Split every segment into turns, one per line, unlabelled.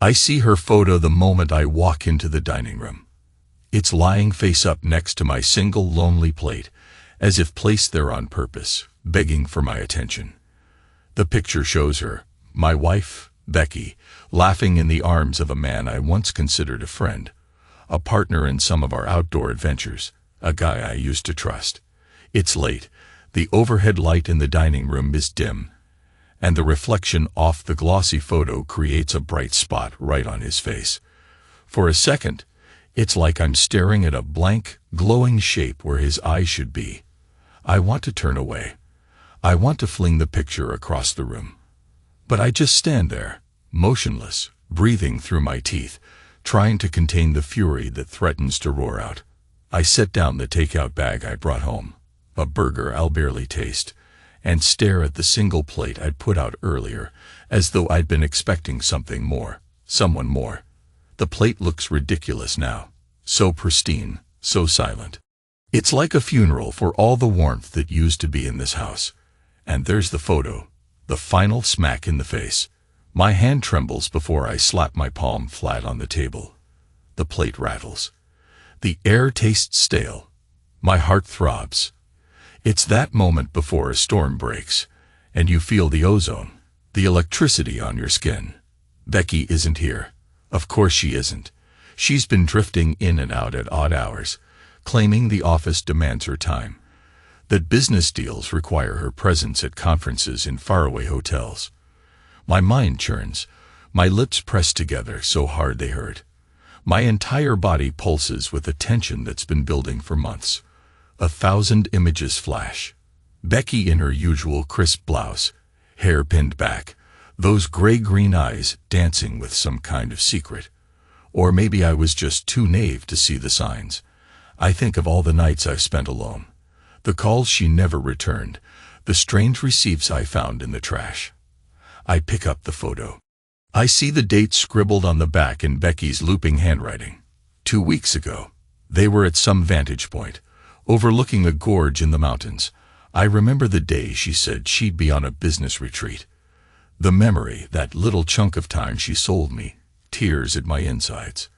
I see her photo the moment I walk into the dining room. It's lying face up next to my single lonely plate, as if placed there on purpose, begging for my attention. The picture shows her, my wife, Becky, laughing in the arms of a man I once considered a friend, a partner in some of our outdoor adventures, a guy I used to trust. It's late, the overhead light in the dining room is dim, and the reflection off the glossy photo creates a bright spot right on his face. For a second, it's like I'm staring at a blank, glowing shape where his eyes should be. I want to turn away. I want to fling the picture across the room. But I just stand there, motionless, breathing through my teeth, trying to contain the fury that threatens to roar out. I set down the takeout bag I brought home, a burger I'll barely taste, and stare at the single plate I'd put out earlier, as though I'd been expecting something more, someone more. The plate looks ridiculous now, so pristine, so silent. It's like a funeral for all the warmth that used to be in this house. And there's the photo, the final smack in the face. My hand trembles before I slap my palm flat on the table. The plate rattles. The air tastes stale. My heart throbs. It's that moment before a storm breaks, and you feel the ozone, the electricity on your skin. Becky isn't here. Of course she isn't. She's been drifting in and out at odd hours, claiming the office demands her time, that business deals require her presence at conferences in faraway hotels. My mind churns, my lips press together so hard they hurt. My entire body pulses with a tension that's been building for months. 1,000 images flash. Becky in her usual crisp blouse, hair pinned back, those gray-green eyes dancing with some kind of secret. Or maybe I was just too naive to see the signs. I think of all the nights I've spent alone, the calls she never returned, the strange receipts I found in the trash. I pick up the photo. I see the date scribbled on the back in Becky's looping handwriting. 2 weeks ago. They were at some vantage point, overlooking a gorge in the mountains. I remember the day she said she'd be on a business retreat. The memory, that little chunk of time she sold me, tears at my insides.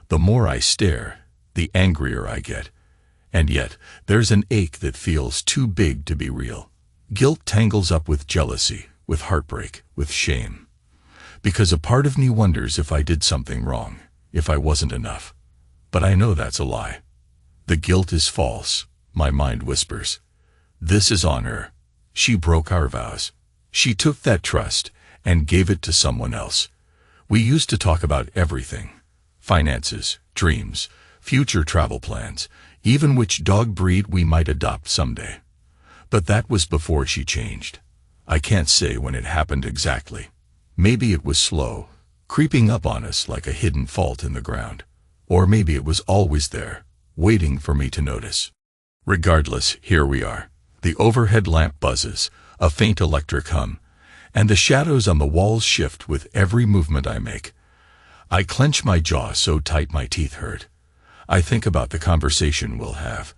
The more I stare, the angrier I get. And yet, there's an ache that feels too big to be real. Guilt tangles up with jealousy, with heartbreak, with shame. Because a part of me wonders if I did something wrong, if I wasn't enough. But I know that's a lie. The guilt is false, my mind whispers. This is on her. She broke our vows. She took that trust and gave it to someone else. We used to talk about everything. Finances, dreams, future travel plans, even which dog breed we might adopt someday. But that was before she changed. I can't say when it happened exactly. Maybe it was slow, creeping up on us like a hidden fault in the ground. Or maybe it was always there, waiting for me to notice. Regardless, here we are. The overhead lamp buzzes, a faint electric hum, and the shadows on the walls shift with every movement I make. I clench my jaw so tight my teeth hurt. I think about the conversation we'll have,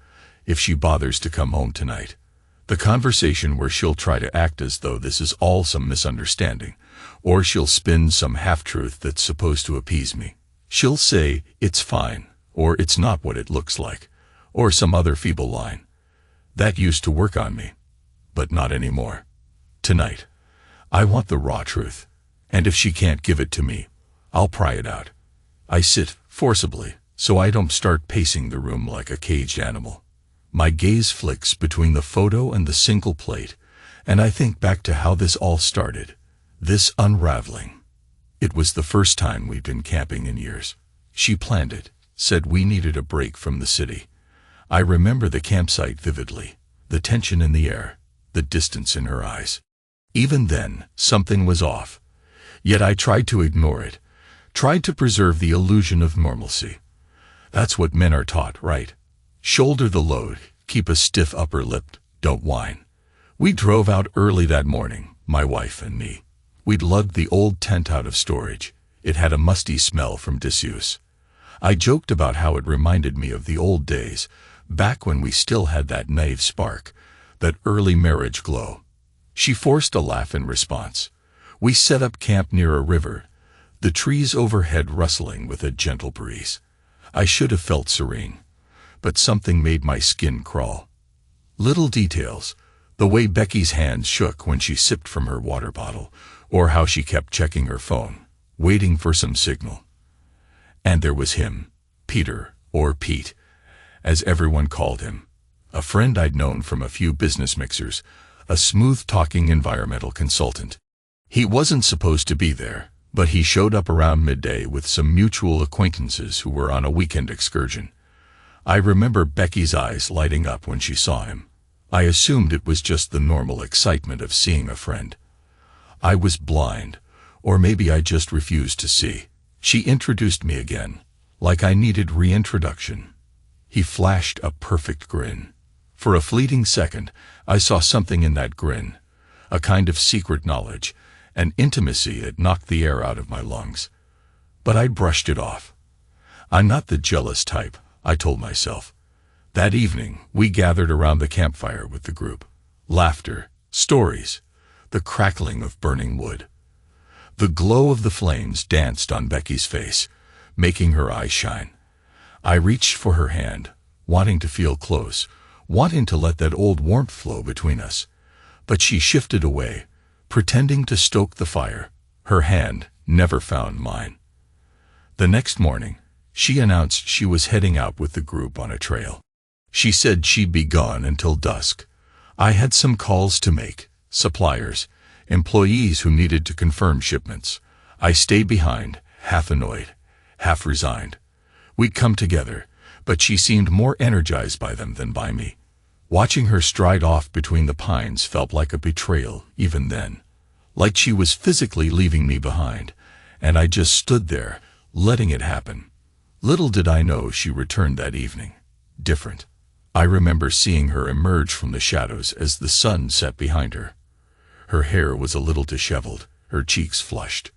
if she bothers to come home tonight. The conversation where she'll try to act as though this is all some misunderstanding, or she'll spin some half-truth that's supposed to appease me. She'll say, "It's fine," or "It's not what it looks like," or some other feeble line. That used to work on me, but not anymore. Tonight, I want the raw truth, and if she can't give it to me, I'll pry it out. I sit, forcibly, so I don't start pacing the room like a caged animal. My gaze flicks between the photo and the single plate, and I think back to how this all started, this unraveling. It was the first time we'd been camping in years. She planned it, said we needed a break from the city. I remember the campsite vividly, the tension in the air, the distance in her eyes. Even then, something was off. Yet I tried to ignore it, tried to preserve the illusion of normalcy. That's what men are taught, right? Shoulder the load, keep a stiff upper lip, don't whine. We drove out early that morning, my wife and me. We'd lugged the old tent out of storage. It had a musty smell from disuse. I joked about how it reminded me of the old days, back when we still had that naive spark, that early marriage glow. She forced a laugh in response. We set up camp near a river, the trees overhead rustling with a gentle breeze. I should have felt serene, but something made my skin crawl. Little details, the way Becky's hands shook when she sipped from her water bottle, or how she kept checking her phone, waiting for some signal. And there was him, Peter, or Pete, as everyone called him, a friend I'd known from a few business mixers, a smooth-talking environmental consultant. He wasn't supposed to be there, but he showed up around midday with some mutual acquaintances who were on a weekend excursion. I remember Becky's eyes lighting up when she saw him. I assumed it was just the normal excitement of seeing a friend. I was blind, or maybe I just refused to see. She introduced me again, like I needed reintroduction. He flashed a perfect grin. For a fleeting second, I saw something in that grin, a kind of secret knowledge, an intimacy that knocked the air out of my lungs. But I brushed it off. I'm not the jealous type, I told myself. That evening, we gathered around the campfire with the group. Laughter, stories, the crackling of burning wood. The glow of the flames danced on Becky's face, making her eyes shine. I reached for her hand, wanting to feel close, wanting to let that old warmth flow between us. But she shifted away, pretending to stoke the fire. Her hand never found mine. The next morning, she announced she was heading out with the group on a trail. She said she'd be gone until dusk. I had some calls to make, suppliers, employees who needed to confirm shipments. I stayed behind, half annoyed, half resigned. We'd come together, but she seemed more energized by them than by me. Watching her stride off between the pines felt like a betrayal even then, like she was physically leaving me behind, and I just stood there, letting it happen. Little did I know she returned that evening, different. I remember seeing her emerge from the shadows as the sun set behind her. Her hair was a little disheveled, her cheeks flushed.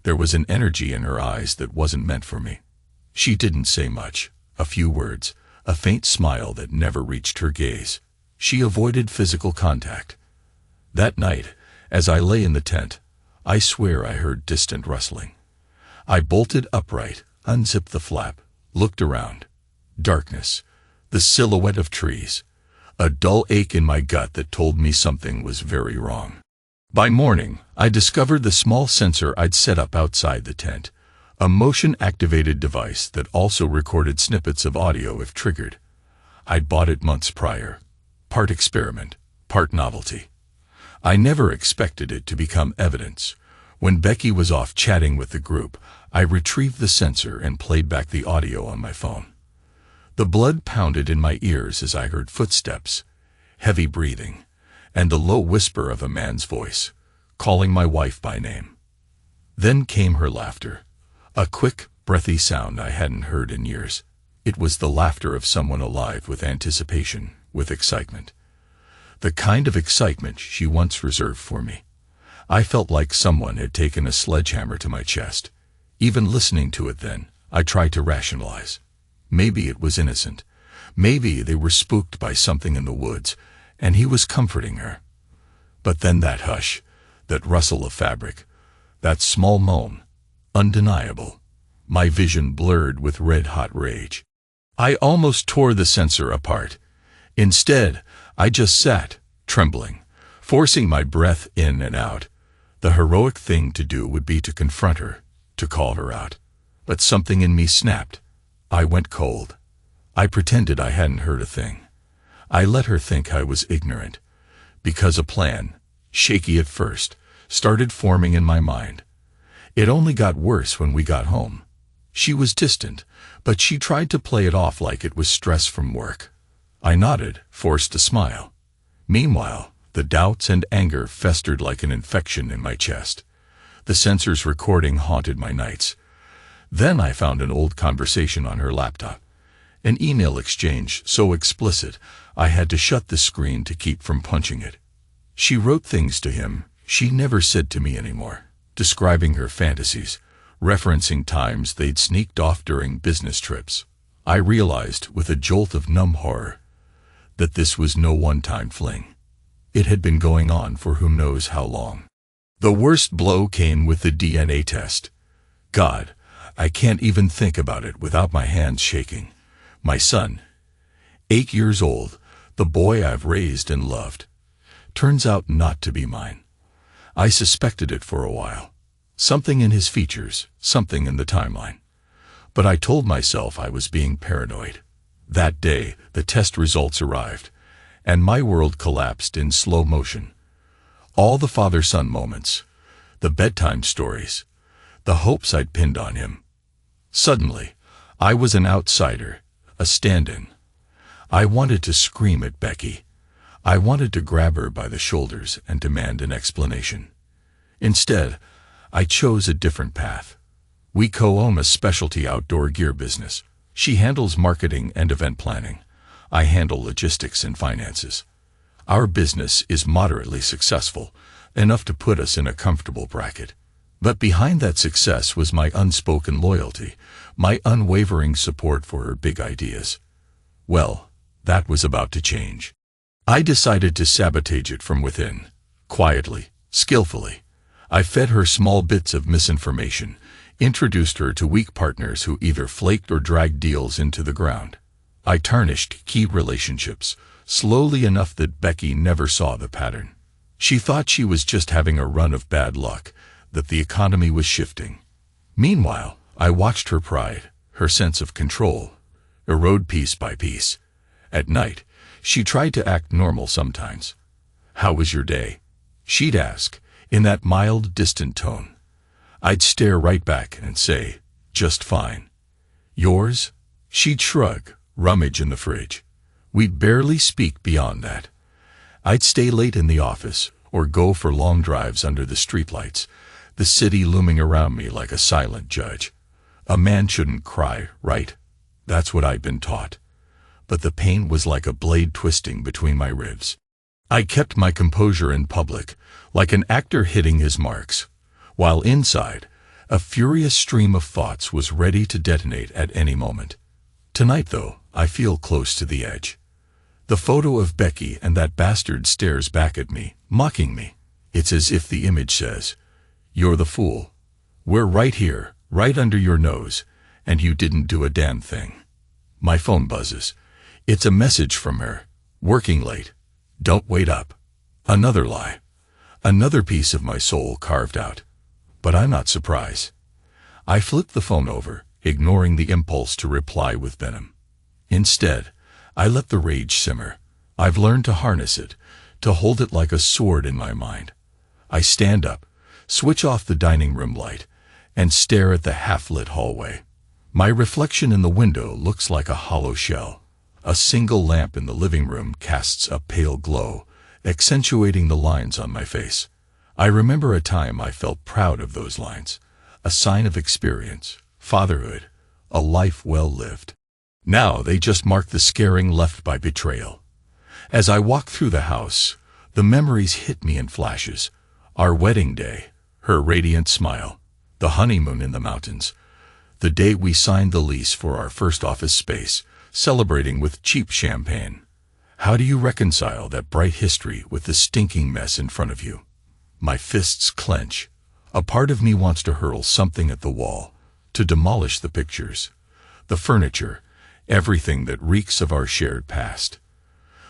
There was an energy in her eyes that wasn't meant for me. She didn't say much, a few words, a faint smile that never reached her gaze. She avoided physical contact. That night, as I lay in the tent, I swear I heard distant rustling. I bolted upright, unzipped the flap, looked around. Darkness, the silhouette of trees, a dull ache in my gut that told me something was very wrong. By morning, I discovered the small sensor I'd set up outside the tent, a motion-activated device that also recorded snippets of audio if triggered. I'd bought it months prior, part experiment, part novelty. I never expected it to become evidence. When Becky was off chatting with the group, I retrieved the sensor and played back the audio on my phone. The blood pounded in my ears as I heard footsteps, heavy breathing, and the low whisper of a man's voice, calling my wife by name. Then came her laughter, a quick, breathy sound I hadn't heard in years. It was the laughter of someone alive with anticipation, with excitement. The kind of excitement she once reserved for me. I felt like someone had taken a sledgehammer to my chest. Even listening to it then, I tried to rationalize. Maybe it was innocent. Maybe they were spooked by something in the woods, and he was comforting her. But then that hush, that rustle of fabric, that small moan, undeniable. My vision blurred with red-hot rage. I almost tore the sensor apart. Instead, I just sat, trembling, forcing my breath in and out. The heroic thing to do would be to confront her, to call her out. But something in me snapped. I went cold. I pretended I hadn't heard a thing. I let her think I was ignorant, because a plan, shaky at first, started forming in my mind. It only got worse when we got home. She was distant, but she tried to play it off like it was stress from work. I nodded, forced a smile. Meanwhile, the doubts and anger festered like an infection in my chest. The sensor's recording haunted my nights. Then I found an old conversation on her laptop. An email exchange so explicit, I had to shut the screen to keep from punching it. She wrote things to him she never said to me anymore, describing her fantasies, referencing times they'd sneaked off during business trips. I realized, with a jolt of numb horror, that this was no one-time fling. It had been going on for who knows how long. The worst blow came with the DNA test. God, I can't even think about it without my hands shaking. My son, 8 years old, the boy I've raised and loved, turns out not to be mine. I suspected it for a while. Something in his features, something in the timeline. But I told myself I was being paranoid. That day, the test results arrived, and my world collapsed in slow motion. All the father-son moments, the bedtime stories, the hopes I'd pinned on him. Suddenly, I was an outsider, a stand-in. I wanted to scream at Becky. I wanted to grab her by the shoulders and demand an explanation. Instead, I chose a different path. We co-own a specialty outdoor gear business. She handles marketing and event planning. I handle logistics and finances. Our business is moderately successful, enough to put us in a comfortable bracket. But behind that success was my unspoken loyalty, my unwavering support for her big ideas. Well, that was about to change. I decided to sabotage it from within, quietly, skillfully. I fed her small bits of misinformation, introduced her to weak partners who either flaked or dragged deals into the ground. I tarnished key relationships, slowly enough that Becky never saw the pattern. She thought she was just having a run of bad luck, that the economy was shifting. Meanwhile, I watched her pride, her sense of control, erode piece by piece. At night, she tried to act normal sometimes. "How was your day?" she'd ask, in that mild, distant tone. I'd stare right back and say, "Just fine." "Yours?" She'd shrug, rummage in the fridge. We'd barely speak beyond that. I'd stay late in the office, or go for long drives under the streetlights, the city looming around me like a silent judge. A man shouldn't cry, right? That's what I'd been taught. But the pain was like a blade twisting between my ribs. I kept my composure in public, like an actor hitting his marks, while inside, a furious stream of thoughts was ready to detonate at any moment. Tonight, though, I feel close to the edge. The photo of Becky and that bastard stares back at me, mocking me. It's as if the image says, "You're the fool. We're right here, right under your nose, and you didn't do a damn thing." My phone buzzes. It's a message from her. "Working late. Don't wait up." Another lie. Another piece of my soul carved out. But I'm not surprised. I flip the phone over, ignoring the impulse to reply with venom. Instead, I let the rage simmer. I've learned to harness it, to hold it like a sword in my mind. I stand up, switch off the dining room light, and stare at the half-lit hallway. My reflection in the window looks like a hollow shell. A single lamp in the living room casts a pale glow, accentuating the lines on my face. I remember a time I felt proud of those lines, a sign of experience, fatherhood, a life well lived. Now they just mark the scarring left by betrayal. As I walk through the house, the memories hit me in flashes. Our wedding day, her radiant smile, the honeymoon in the mountains, the day we signed the lease for our first office space, celebrating with cheap champagne. How do you reconcile that bright history with the stinking mess in front of you? My fists clench. A part of me wants to hurl something at the wall, to demolish the pictures, the furniture, everything that reeks of our shared past.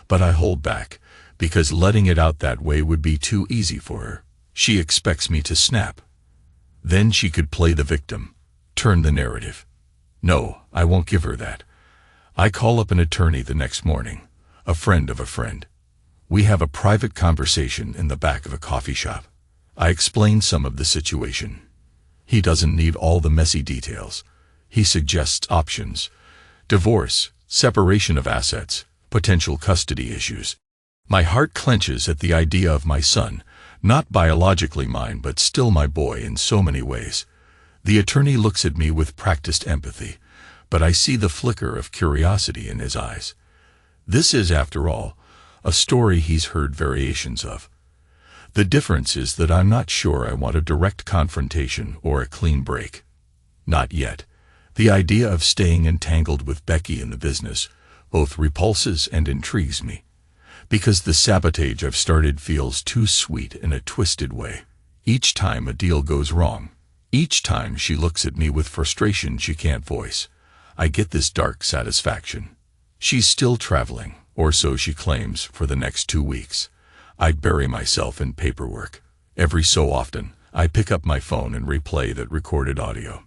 But I hold back, because letting it out that way would be too easy for her. She expects me to snap. Then she could play the victim, turn the narrative. No, I won't give her that. I call up an attorney the next morning, a friend of a friend. We have a private conversation in the back of a coffee shop. I explain some of the situation. He doesn't need all the messy details. He suggests options: divorce, separation of assets, potential custody issues. My heart clenches at the idea of my son, not biologically mine but still my boy in so many ways. The attorney looks at me with practiced empathy, but I see the flicker of curiosity in his eyes. This is, after all, a story he's heard variations of. The difference is that I'm not sure I want a direct confrontation or a clean break. Not yet. The idea of staying entangled with Becky in the business both repulses and intrigues me, because the sabotage I've started feels too sweet in a twisted way. Each time a deal goes wrong, Each time she looks at me with frustration she can't voice, I get this dark satisfaction. She's still traveling, or so she claims, for the next 2 weeks. I bury myself in paperwork. Every so often, I pick up my phone and replay that recorded audio.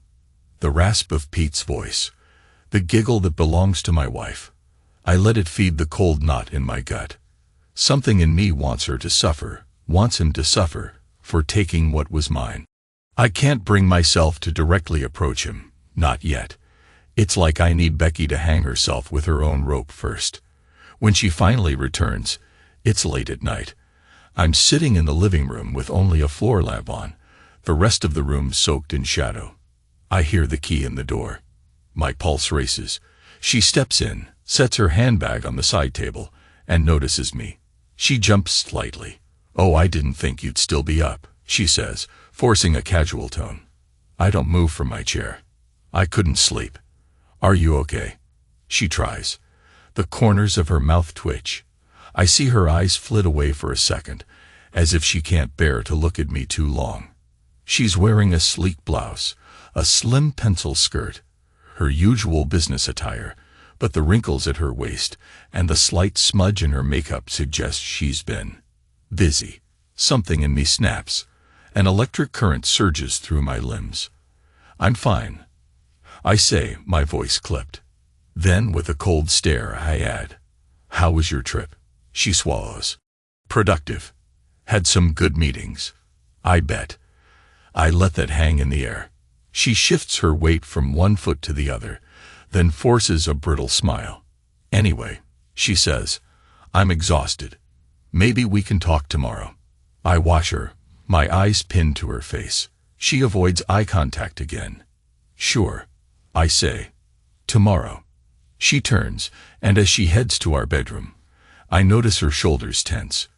The rasp of Pete's voice. The giggle that belongs to my wife. I let it feed the cold knot in my gut. Something in me wants her to suffer, wants him to suffer, for taking what was mine. I can't bring myself to directly approach him, not yet. It's like I need Becky to hang herself with her own rope first. When she finally returns, it's late at night. I'm sitting in the living room with only a floor lamp on, the rest of the room soaked in shadow. I hear the key in the door. My pulse races. She steps in, sets her handbag on the side table, and notices me. She jumps slightly. "Oh, I didn't think you'd still be up," she says, forcing a casual tone. I don't move from my chair. I couldn't sleep. "Are you okay?" She tries. The corners of her mouth twitch. I see her eyes flit away for a second, as if she can't bear to look at me too long. She's wearing a sleek blouse, a slim pencil skirt, her usual business attire, but the wrinkles at her waist and the slight smudge in her makeup suggest she's been busy. Something in me snaps. An electric current surges through my limbs. "I'm fine," I say, my voice clipped. Then, with a cold stare, I add, "How was your trip?" She swallows. "Productive. Had some good meetings. I bet." I let that hang in the air. She shifts her weight from one foot to the other, then forces a brittle smile. "Anyway," she says, "I'm exhausted. Maybe we can talk tomorrow." I watch her, my eyes pinned to her face. She avoids eye contact again. "Sure," I say. "Tomorrow." She turns, and as she heads to our bedroom, I notice her shoulders tense.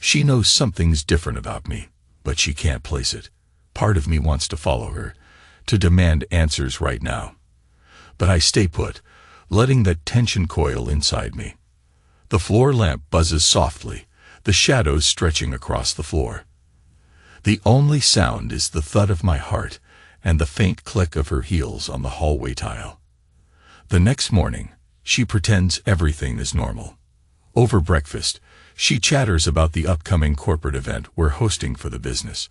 She knows something's different about me, but she can't place it. Part of me wants to follow her, to demand answers right now. But I stay put, letting that tension coil inside me. The floor lamp buzzes softly, the shadows stretching across the floor. The only sound is the thud of my heart and the faint click of her heels on the hallway tile. The next morning, she pretends everything is normal. Over breakfast, she chatters about the upcoming corporate event we're hosting for the business.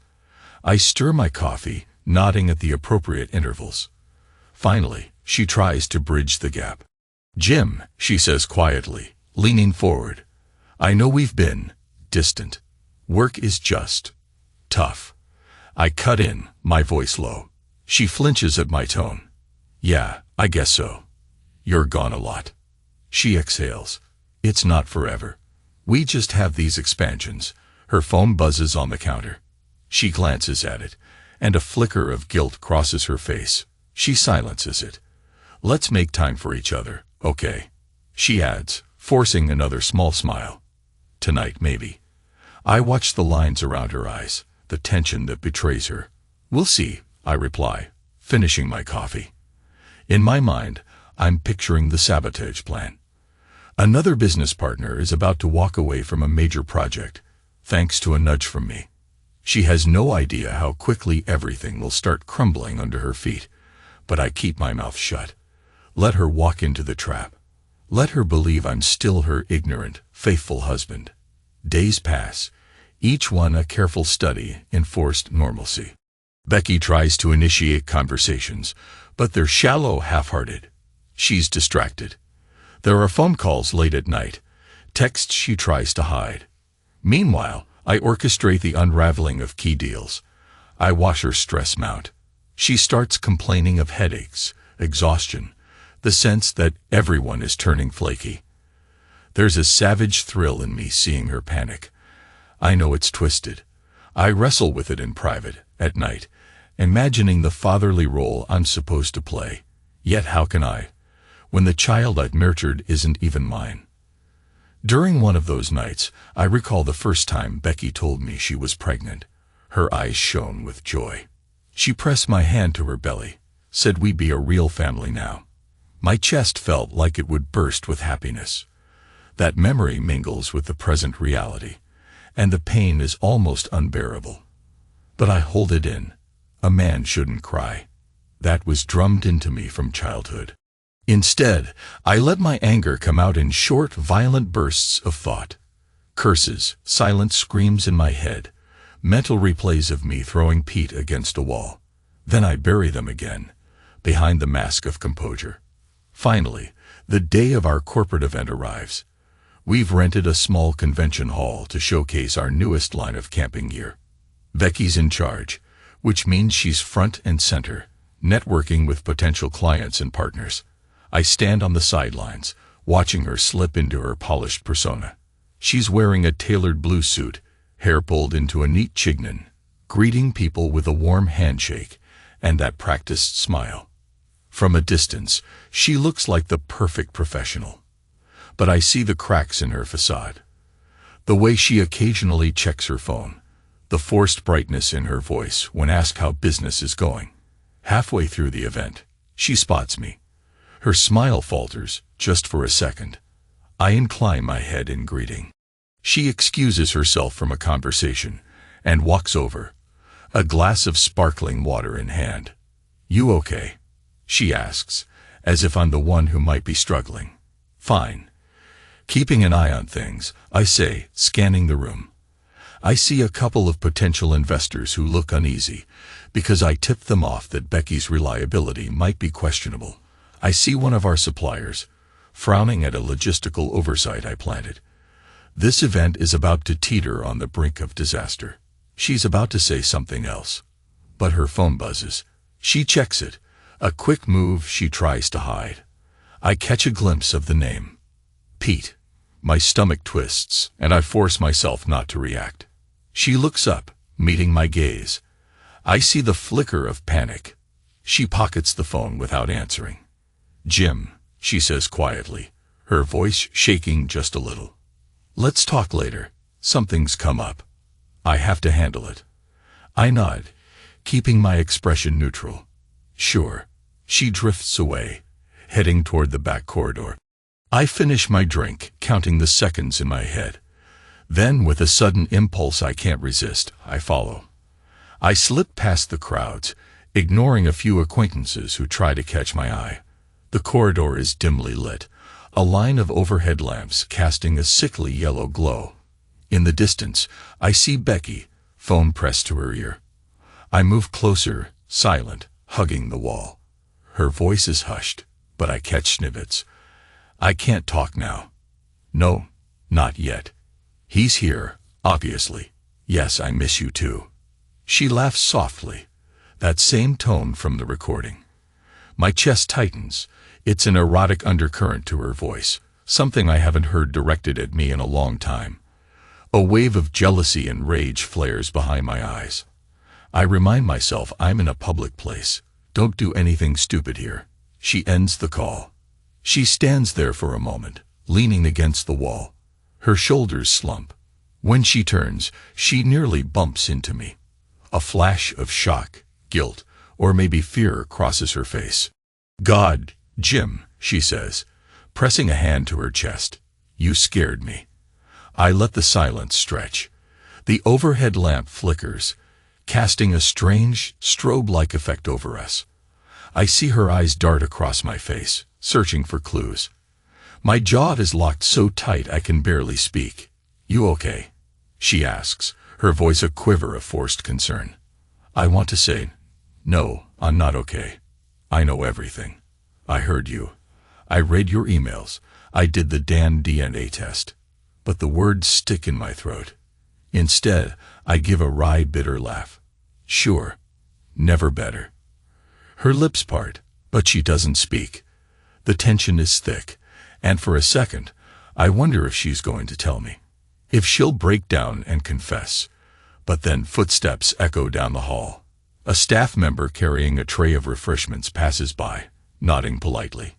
I stir my coffee, nodding at the appropriate intervals. Finally, she tries to bridge the gap. "Jim," she says quietly, leaning forward, "I know we've been distant. Work is just tough." I cut in, my voice low. She flinches at my tone. "Yeah, I guess so. You're gone a lot." She exhales. "It's not forever. We just have these expansions." Her phone buzzes on the counter. She glances at it, and a flicker of guilt crosses her face. She silences it. "Let's make time for each other, okay?" she adds, forcing another small smile. "Tonight, maybe." I watch the lines around her eyes, the tension that betrays her. "We'll see," I reply, finishing my coffee. In my mind, I'm picturing the sabotage plan. Another business partner is about to walk away from a major project, thanks to a nudge from me. She has no idea how quickly everything will start crumbling under her feet, but I keep my mouth shut. Let her walk into the trap. Let her believe I'm still her ignorant, faithful husband. Days pass, each one a careful study in forced normalcy. Becky tries to initiate conversations, but they're shallow, half-hearted. She's distracted. There are phone calls late at night, texts she tries to hide. Meanwhile, I orchestrate the unraveling of key deals. I watch her stress mount. She starts complaining of headaches, exhaustion, the sense that everyone is turning flaky. There's a savage thrill in me seeing her panic. I know it's twisted. I wrestle with it in private, at night, imagining the fatherly role I'm supposed to play. Yet how can I, when the child I've nurtured isn't even mine? During one of those nights, I recall the first time Becky told me she was pregnant. Her eyes shone with joy. She pressed my hand to her belly, said we'd be a real family now. My chest felt like it would burst with happiness. That memory mingles with the present reality, and the pain is almost unbearable. But I hold it in. A man shouldn't cry. That was drummed into me from childhood. Instead, I let my anger come out in short, violent bursts of thought. Curses, silent screams in my head, mental replays of me throwing Pete against a wall. Then I bury them again, behind the mask of composure. Finally, the day of our corporate event arrives. We've rented a small convention hall to showcase our newest line of camping gear. Becky's in charge, which means she's front and center, networking with potential clients and partners. I stand on the sidelines, watching her slip into her polished persona. She's wearing a tailored blue suit, hair pulled into a neat chignon, greeting people with a warm handshake and that practiced smile. From a distance, she looks like the perfect professional. But I see the cracks in her facade. The way she occasionally checks her phone, the forced brightness in her voice when asked how business is going. Halfway through the event, she spots me. Her smile falters, just for a second. I incline my head in greeting. She excuses herself from a conversation and walks over, a glass of sparkling water in hand. "You okay?" she asks, as if I'm the one who might be struggling. "Fine." Keeping an eye on things, I say, scanning the room. I see a couple of potential investors who look uneasy, because I tipped them off that Becky's reliability might be questionable. I see one of our suppliers, frowning at a logistical oversight I planted. This event is about to teeter on the brink of disaster. She's about to say something else, but her phone buzzes. She checks it, a quick move she tries to hide. I catch a glimpse of the name. Pete. My stomach twists, and I force myself not to react. She looks up, meeting my gaze. I see the flicker of panic. She pockets the phone without answering. "Jim," she says quietly, her voice shaking just a little. "Let's talk later. Something's come up. I have to handle it." I nod, keeping my expression neutral. "Sure." She drifts away, heading toward the back corridor. I finish my drink, counting the seconds in my head. Then, with a sudden impulse I can't resist, I follow. I slip past the crowds, ignoring a few acquaintances who try to catch my eye. The corridor is dimly lit, a line of overhead lamps casting a sickly yellow glow. In the distance, I see Becky, phone pressed to her ear. I move closer, silent, hugging the wall. Her voice is hushed, but I catch snippets. "I can't talk now." "No, not yet." "He's here, obviously." "Yes, I miss you too." She laughs softly, that same tone from the recording. My chest tightens. It's an erotic undercurrent to her voice, something I haven't heard directed at me in a long time. A wave of jealousy and rage flares behind my eyes. I remind myself I'm in a public place. Don't do anything stupid here. She ends the call. She stands there for a moment, leaning against the wall. Her shoulders slump. When she turns, she nearly bumps into me. A flash of shock, guilt, or maybe fear crosses her face. "God, Jim," she says, pressing a hand to her chest. "You scared me." I let the silence stretch. The overhead lamp flickers, casting a strange, strobe-like effect over us. I see her eyes dart across my face, searching for clues. My jaw is locked so tight I can barely speak. "You okay?" she asks, her voice a quiver of forced concern. I want to say, "No, I'm not okay. I know everything. I heard you. I read your emails. I did the damn DNA test." But the words stick in my throat. Instead, I give a wry, bitter laugh. "Sure. Never better." Her lips part, but she doesn't speak. The tension is thick, and for a second, I wonder if she's going to tell me. If she'll break down and confess. But then footsteps echo down the hall. A staff member carrying a tray of refreshments passes by, nodding politely.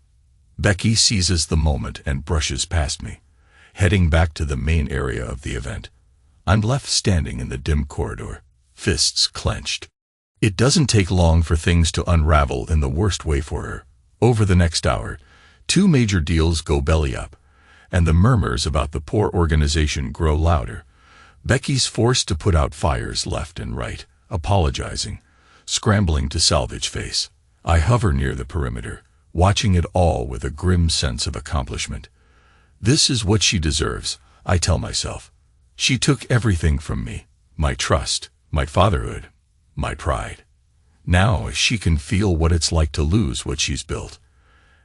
Becky seizes the moment and brushes past me, heading back to the main area of the event. I'm left standing in the dim corridor, fists clenched. It doesn't take long for things to unravel in the worst way for her. Over the next hour, 2 major deals go belly up, and the murmurs about the poor organization grow louder. Becky's forced to put out fires left and right, apologizing, scrambling to salvage face. I hover near the perimeter, watching it all with a grim sense of accomplishment. This is what she deserves, I tell myself. She took everything from me, my trust, my fatherhood, my pride. Now she can feel what it's like to lose what she's built.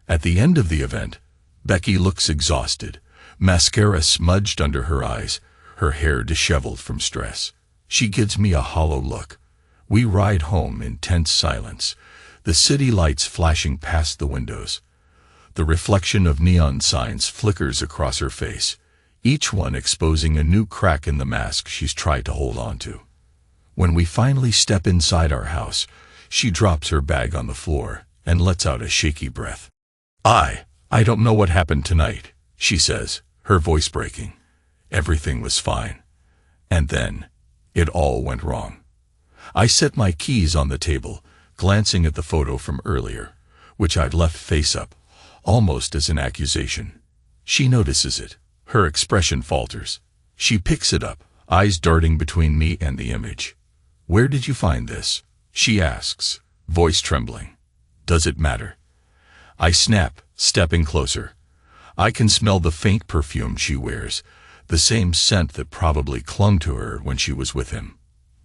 At the end of the event, Becky looks exhausted, mascara smudged under her eyes, her hair disheveled from stress. She gives me a hollow look. We ride home in tense silence, the city lights flashing past the windows. The reflection of neon signs flickers across her face, each one exposing a new crack in the mask she's tried to hold on to. When we finally step inside our house, she drops her bag on the floor and lets out a shaky breath. I don't know what happened tonight, she says, her voice breaking. Everything was fine. And then, it all went wrong. I set my keys on the table, glancing at the photo from earlier, which I'd left face up, almost as an accusation. She notices it. Her expression falters. She picks it up, eyes darting between me and the image. "Where did you find this?" she asks, voice trembling. "Does it matter?" I snap, stepping closer. I can smell the faint perfume she wears, the same scent that probably clung to her when she was with him.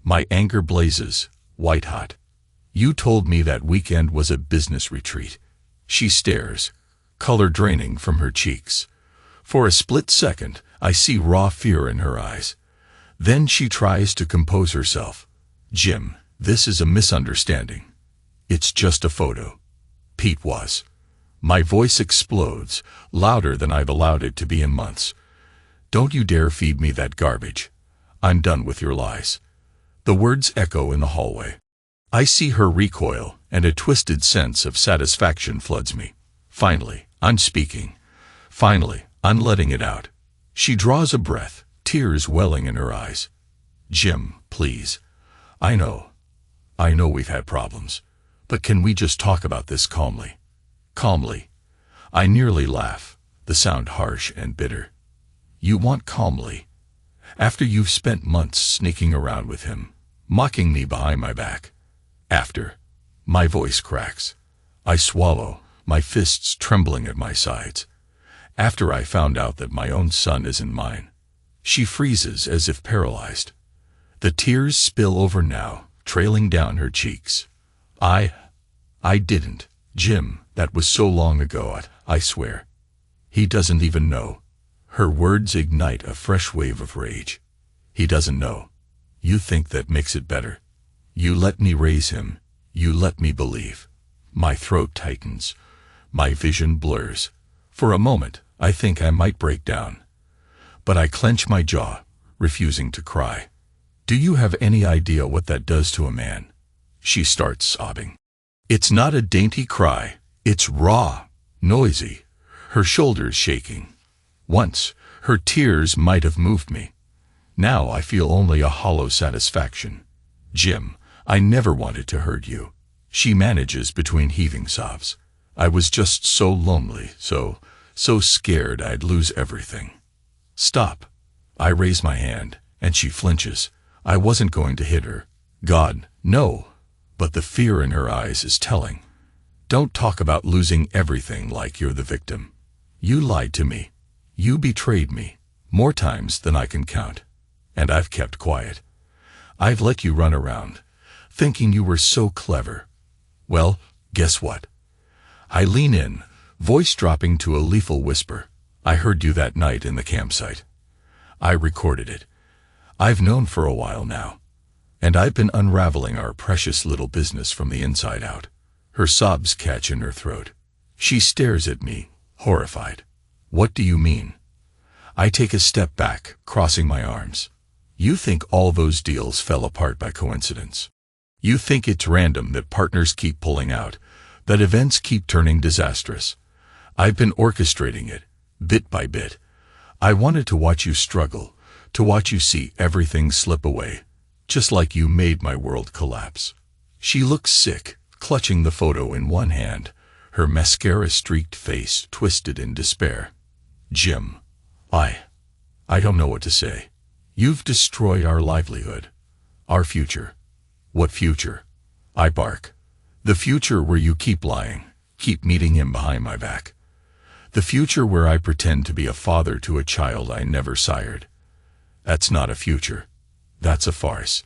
My anger blazes, white hot. "You told me that weekend was a business retreat." She stares, color draining from her cheeks. For a split second, I see raw fear in her eyes. Then she tries to compose herself. "Jim, this is a misunderstanding. It's just a photo. Pete was." My voice explodes, louder than I've allowed it to be in months. "Don't you dare feed me that garbage. I'm done with your lies." The words echo in the hallway. I see her recoil, and a twisted sense of satisfaction floods me. Finally, I'm speaking. Finally, I'm letting it out. She draws a breath, tears welling in her eyes. "Jim, please. I know we've had problems. But can we just talk about this calmly?" Calmly. I nearly laugh, the sound harsh and bitter. "You want calmly? After you've spent months sneaking around with him, mocking me behind my back? After?" My voice cracks. I swallow, my fists trembling at my sides. "After I found out that my own son isn't mine." She freezes as if paralyzed. The tears spill over now, trailing down her cheeks. I didn't. Jim, that was so long ago, I swear. He doesn't even know." Her words ignite a fresh wave of rage. "He doesn't know. You think that makes it better. You let me raise him. You let me believe." My throat tightens. My vision blurs. For a moment, I think I might break down. But I clench my jaw, refusing to cry. "Do you have any idea what that does to a man?" She starts sobbing. It's not a dainty cry. It's raw, noisy, her shoulders shaking. Once, her tears might have moved me. Now I feel only a hollow satisfaction. "Jim, I never wanted to hurt you." She manages between heaving sobs. "I was just so lonely, so scared I'd lose everything." "Stop." I raise my hand, and she flinches. I wasn't going to hit her. God, no. But the fear in her eyes is telling. "Don't talk about losing everything like you're the victim. You lied to me. You betrayed me, more times than I can count. And I've kept quiet. I've let you run around, thinking you were so clever. Well, guess what?" I lean in, voice dropping to a lethal whisper. "I heard you that night in the campsite. I recorded it. I've known for a while now. And I've been unraveling our precious little business from the inside out." Her sobs catch in her throat. She stares at me, horrified. "What do you mean?" I take a step back, crossing my arms. "You think all those deals fell apart by coincidence? You think it's random that partners keep pulling out, that events keep turning disastrous? I've been orchestrating it, bit by bit. I wanted to watch you struggle, to watch you see everything slip away. Just like you made my world collapse." She looks sick, clutching the photo in one hand, her mascara-streaked face twisted in despair. "Jim, I don't know what to say. You've destroyed our livelihood, our future." "What future?" I bark. The future where you keep lying, keep meeting him behind my back. The future where I pretend to be a father to a child I never sired. That's not a future. That's a farce.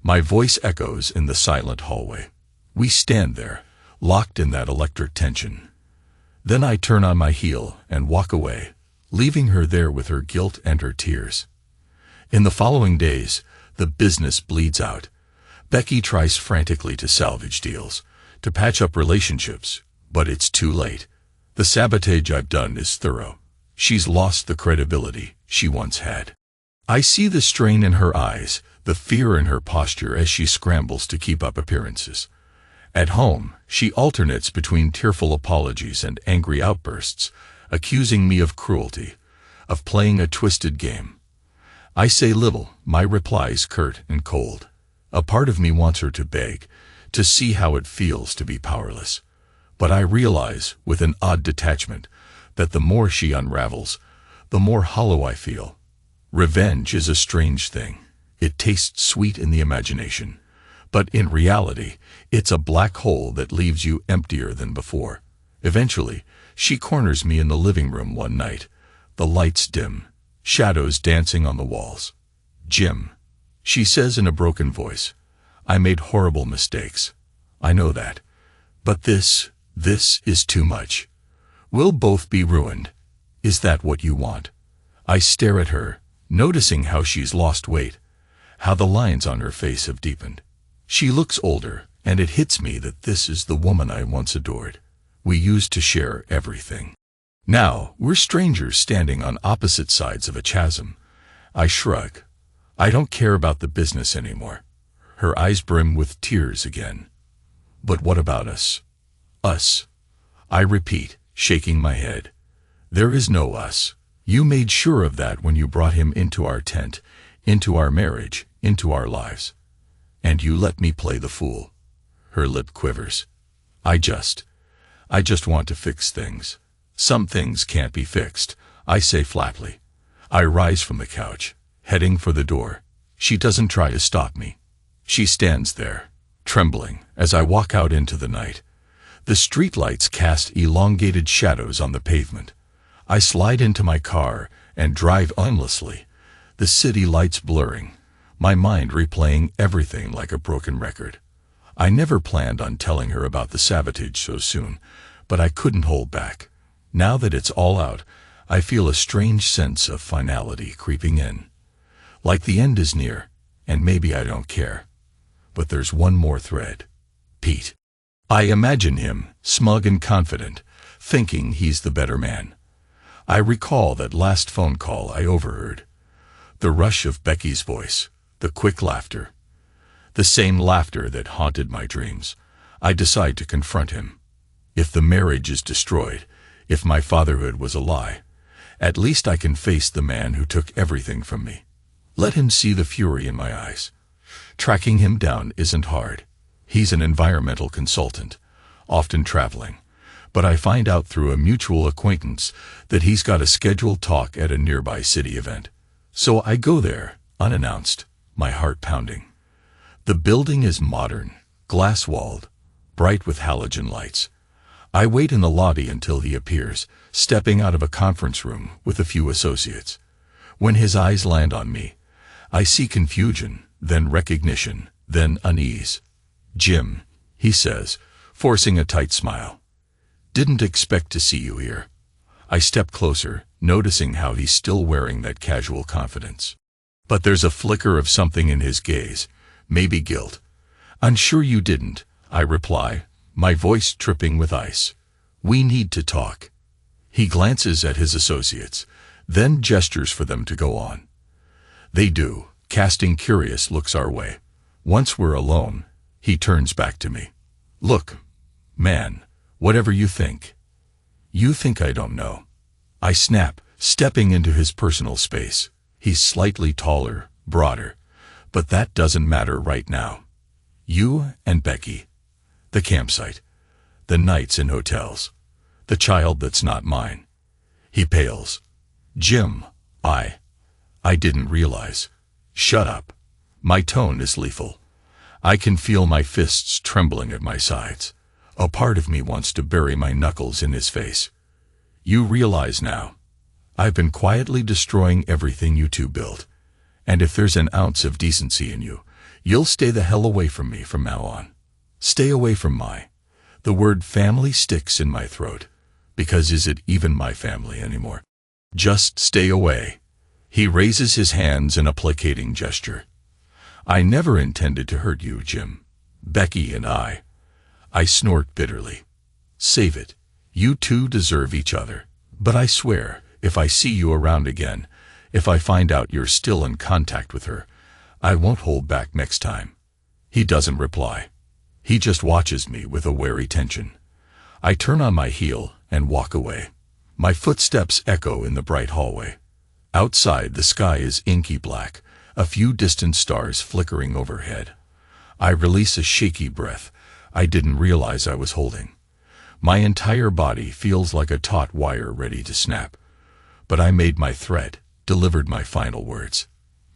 My voice echoes in the silent hallway. We stand there, locked in that electric tension. Then I turn on my heel and walk away, leaving her there with her guilt and her tears. In the following days, the business bleeds out. Becky tries frantically to salvage deals, to patch up relationships, but it's too late. The sabotage I've done is thorough. She's lost the credibility she once had. I see the strain in her eyes, the fear in her posture as she scrambles to keep up appearances. At home, she alternates between tearful apologies and angry outbursts, accusing me of cruelty, of playing a twisted game. I say little, my replies curt and cold. A part of me wants her to beg, to see how it feels to be powerless. But I realize, with an odd detachment, that the more she unravels, the more hollow I feel. Revenge is a strange thing. It tastes sweet in the imagination. But in reality, it's a black hole that leaves you emptier than before. Eventually, she corners me in the living room one night. The lights dim, shadows dancing on the walls. "Jim," she says in a broken voice, "I made horrible mistakes. I know that. But this is too much. We'll both be ruined. Is that what you want?" I stare at her, noticing how she's lost weight, how the lines on her face have deepened. She looks older, and it hits me that this is the woman I once adored. We used to share everything. Now, we're strangers standing on opposite sides of a chasm. I shrug. I don't care about the business anymore. Her eyes brim with tears again. But what about us? Us. I repeat, shaking my head. There is no us. You made sure of that when you brought him into our tent, into our marriage, into our lives. And you let me play the fool. Her lip quivers. I just want to fix things. Some things can't be fixed, I say flatly. I rise from the couch, heading for the door. She doesn't try to stop me. She stands there, trembling, as I walk out into the night. The streetlights cast elongated shadows on the pavement. I slide into my car and drive aimlessly, the city lights blurring, my mind replaying everything like a broken record. I never planned on telling her about the sabotage so soon, but I couldn't hold back. Now that it's all out, I feel a strange sense of finality creeping in. Like the end is near, and maybe I don't care. But there's one more thread. Pete. I imagine him, smug and confident, thinking he's the better man. I recall that last phone call I overheard. The rush of Becky's voice, the quick laughter. The same laughter that haunted my dreams. I decide to confront him. If the marriage is destroyed, if my fatherhood was a lie, at least I can face the man who took everything from me. Let him see the fury in my eyes. Tracking him down isn't hard. He's an environmental consultant, often traveling. But I find out through a mutual acquaintance that he's got a scheduled talk at a nearby city event. So I go there, unannounced, my heart pounding. The building is modern, glass-walled, bright with halogen lights. I wait in the lobby until he appears, stepping out of a conference room with a few associates. When his eyes land on me, I see confusion, then recognition, then unease. "Jim," he says, forcing a tight smile. "Didn't expect to see you here." I step closer, noticing how he's still wearing that casual confidence. But there's a flicker of something in his gaze, maybe guilt. "I'm sure you didn't," I reply, my voice dripping with ice. "We need to talk." He glances at his associates, then gestures for them to go on. They do, casting curious looks our way. Once we're alone, he turns back to me. "Look, man, whatever you think. You think I don't know." I snap, stepping into his personal space. He's slightly taller, broader, but that doesn't matter right now. You and Becky. The campsite. The nights in hotels. The child that's not mine. He pales. "Jim, I didn't realize." "Shut up." My tone is lethal. I can feel my fists trembling at my sides. A part of me wants to bury my knuckles in his face. You realize now, I've been quietly destroying everything you two built. And if there's an ounce of decency in you, you'll stay the hell away from me from now on. Stay away from the word family sticks in my throat, because is it even my family anymore? Just stay away. He raises his hands in a placating gesture. I never intended to hurt you, Jim. Becky and I snort bitterly. Save it. You two deserve each other. But I swear, if I see you around again, if I find out you're still in contact with her, I won't hold back next time. He doesn't reply. He just watches me with a wary tension. I turn on my heel and walk away. My footsteps echo in the bright hallway. Outside, the sky is inky black, a few distant stars flickering overhead. I release a shaky breath I didn't realize I was holding. My entire body feels like a taut wire ready to snap. But I made my threat, delivered my final words.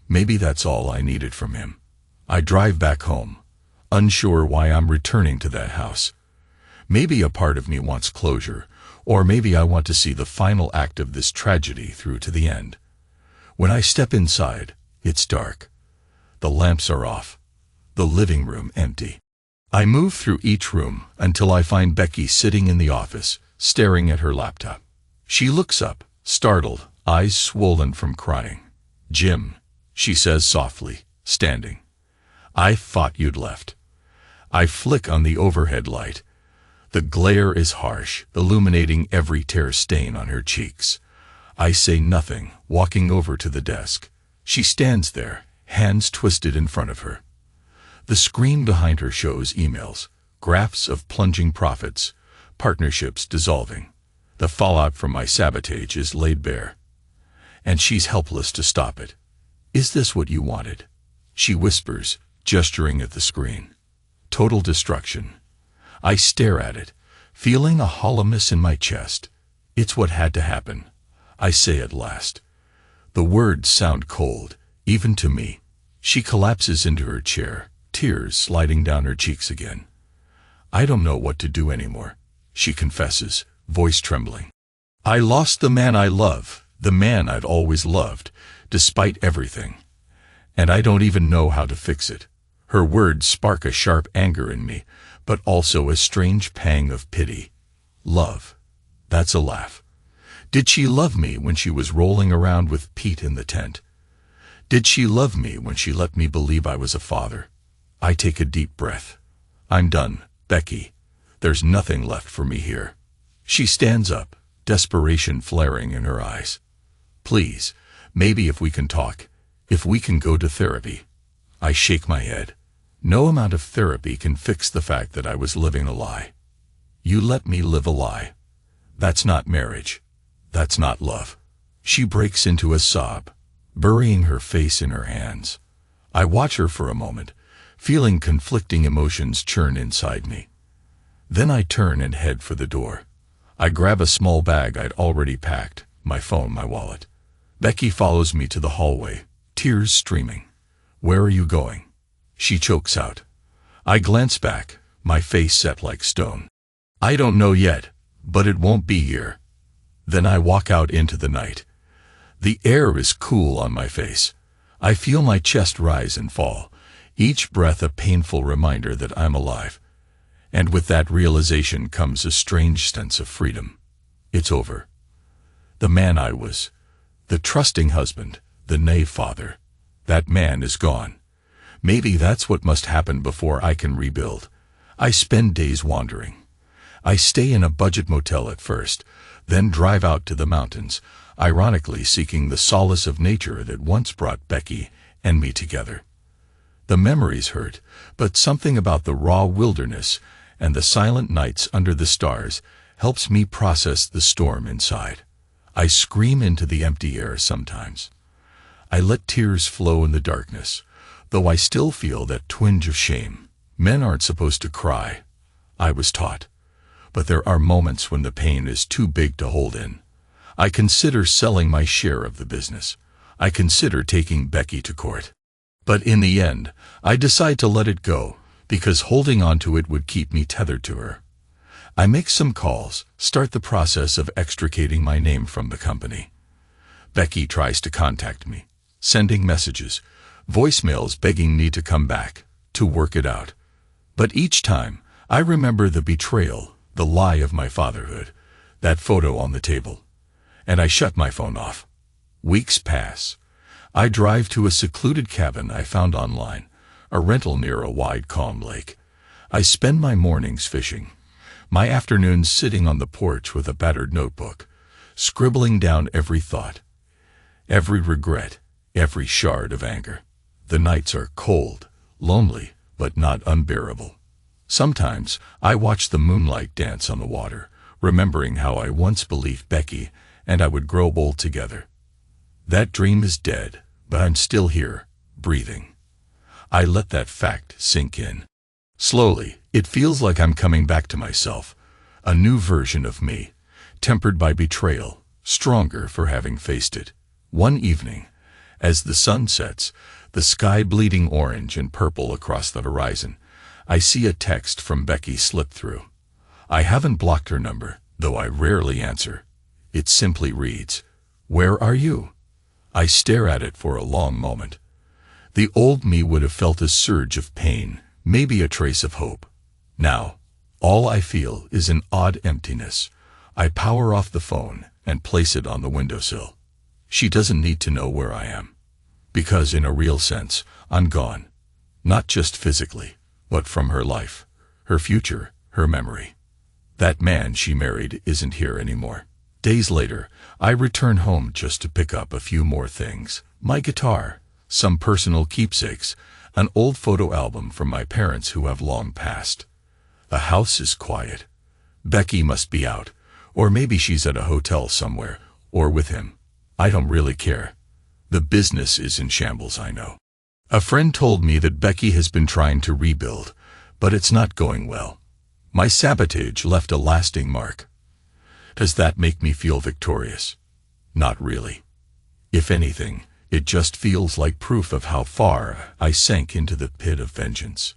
Maybe that's all I needed from him. I drive back home, unsure why I'm returning to that house. Maybe a part of me wants closure, or maybe I want to see the final act of this tragedy through to the end. When I step inside, it's dark. The lamps are off. The living room empty. I move through each room until I find Becky sitting in the office, staring at her laptop. She looks up, startled, eyes swollen from crying. "Jim," she says softly, standing. "I thought you'd left." I flick on the overhead light. The glare is harsh, illuminating every tear stain on her cheeks. I say nothing, walking over to the desk. She stands there, hands twisted in front of her. The screen behind her shows emails, graphs of plunging profits, partnerships dissolving. The fallout from my sabotage is laid bare. And she's helpless to stop it. "Is this what you wanted?" she whispers, gesturing at the screen. Total destruction. I stare at it, feeling a hollowness in my chest. "It's what had to happen," I say at last. The words sound cold, even to me. She collapses into her chair, tears sliding down her cheeks again. "I don't know what to do anymore," she confesses, voice trembling. "I lost the man I love, the man I'd always loved, despite everything. And I don't even know how to fix it." Her words spark a sharp anger in me, but also a strange pang of pity. Love. That's a laugh. Did she love me when she was rolling around with Pete in the tent? Did she love me when she let me believe I was a father? I take a deep breath. "I'm done, Becky. There's nothing left for me here." She stands up, desperation flaring in her eyes. "Please, maybe if we can talk, if we can go to therapy." I shake my head. No amount of therapy can fix the fact that I was living a lie. You let me live a lie. That's not marriage. That's not love. She breaks into a sob, burying her face in her hands. I watch her for a moment, feeling conflicting emotions churn inside me. Then I turn and head for the door. I grab a small bag I'd already packed, my phone, my wallet. Becky follows me to the hallway, tears streaming. "Where are you going?" she chokes out. I glance back, my face set like stone. "I don't know yet, but it won't be here." Then I walk out into the night. The air is cool on my face. I feel my chest rise and fall, each breath a painful reminder that I'm alive. And with that realization comes a strange sense of freedom. It's over. The man I was, the trusting husband, the naive father, that man is gone. Maybe that's what must happen before I can rebuild. I spend days wandering. I stay in a budget motel at first, then drive out to the mountains, ironically seeking the solace of nature that once brought Becky and me together. The memories hurt, but something about the raw wilderness and the silent nights under the stars helps me process the storm inside. I scream into the empty air sometimes. I let tears flow in the darkness, though I still feel that twinge of shame. Men aren't supposed to cry, I was taught. But there are moments when the pain is too big to hold in. I consider selling my share of the business. I consider taking Becky to court. But in the end, I decide to let it go, because holding on to it would keep me tethered to her. I make some calls, start the process of extricating my name from the company. Becky tries to contact me, sending messages, voicemails begging me to come back, to work it out. But each time, I remember the betrayal, the lie of my fatherhood, that photo on the table, and I shut my phone off. Weeks pass. I drive to a secluded cabin I found online, a rental near a wide, calm lake. I spend my mornings fishing, my afternoons sitting on the porch with a battered notebook, scribbling down every thought, every regret, every shard of anger. The nights are cold, lonely, but not unbearable. Sometimes I watch the moonlight dance on the water, remembering how I once believed Becky and I would grow old together. That dream is dead, but I'm still here, breathing. I let that fact sink in. Slowly, it feels like I'm coming back to myself, a new version of me, tempered by betrayal, stronger for having faced it. One evening, as the sun sets, the sky bleeding orange and purple across the horizon, I see a text from Becky slip through. I haven't blocked her number, though I rarely answer. It simply reads, "Where are you?" I stare at it for a long moment. The old me would have felt a surge of pain, maybe a trace of hope. Now, all I feel is an odd emptiness. I power off the phone and place it on the windowsill. She doesn't need to know where I am. Because in a real sense, I'm gone. Not just physically, but from her life, her future, her memory. That man she married isn't here anymore. Days later, I return home just to pick up a few more things. My guitar, some personal keepsakes, an old photo album from my parents who have long passed. The house is quiet. Becky must be out, or maybe she's at a hotel somewhere, or with him. I don't really care. The business is in shambles, I know. A friend told me that Becky has been trying to rebuild, but it's not going well. My sabotage left a lasting mark. Does that make me feel victorious? Not really. If anything, it just feels like proof of how far I sank into the pit of vengeance.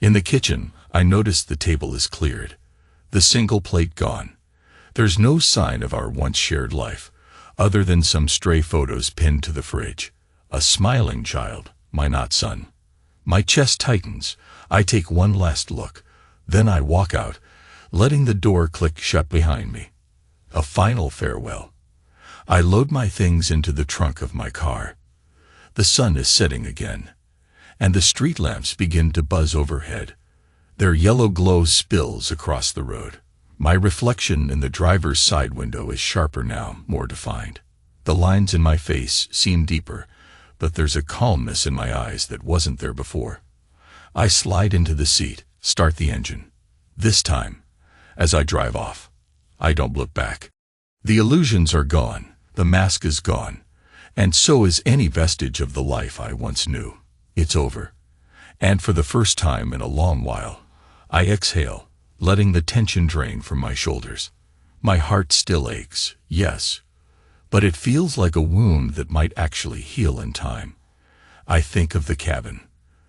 In the kitchen, I notice the table is cleared, the single plate gone. There's no sign of our once shared life, other than some stray photos pinned to the fridge. A smiling child, my not son. My chest tightens. I take one last look. Then I walk out, letting the door click shut behind me. A final farewell. I load my things into the trunk of my car. The sun is setting again, and the street lamps begin to buzz overhead. Their yellow glow spills across the road. My reflection in the driver's side window is sharper now, more defined. The lines in my face seem deeper, but there's a calmness in my eyes that wasn't there before. I slide into the seat, start the engine. This time, as I drive off, I don't look back. The illusions are gone, the mask is gone, and so is any vestige of the life I once knew. It's over. And for the first time in a long while, I exhale, letting the tension drain from my shoulders. My heart still aches, yes, but it feels like a wound that might actually heal in time. I think of the cabin,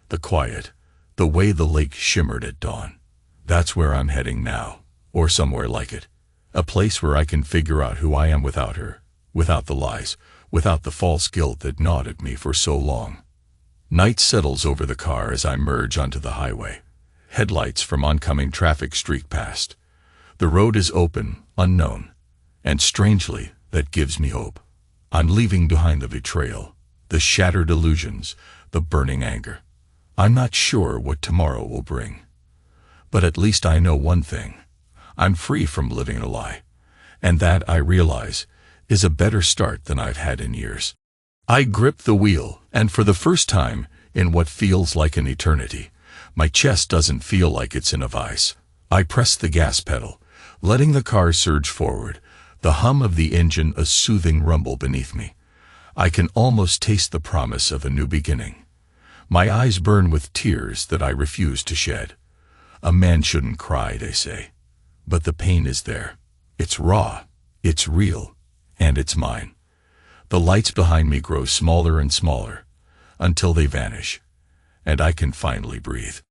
the quiet, the way the lake shimmered at dawn. That's where I'm heading now, or somewhere like it. A place where I can figure out who I am without her, without the lies, without the false guilt that gnawed at me for so long. Night settles over the car as I merge onto the highway. Headlights from oncoming traffic streak past. The road is open, unknown, and strangely, that gives me hope. I'm leaving behind the betrayal, the shattered illusions, the burning anger. I'm not sure what tomorrow will bring. But at least I know one thing. I'm free from living a lie, and that, I realize, is a better start than I've had in years. I grip the wheel, and for the first time, in what feels like an eternity, my chest doesn't feel like it's in a vice. I press the gas pedal, letting the car surge forward, the hum of the engine a soothing rumble beneath me. I can almost taste the promise of a new beginning. My eyes burn with tears that I refuse to shed. A man shouldn't cry, they say. But the pain is there. It's raw, it's real, and it's mine. The lights behind me grow smaller and smaller. until they vanish, and I can finally breathe.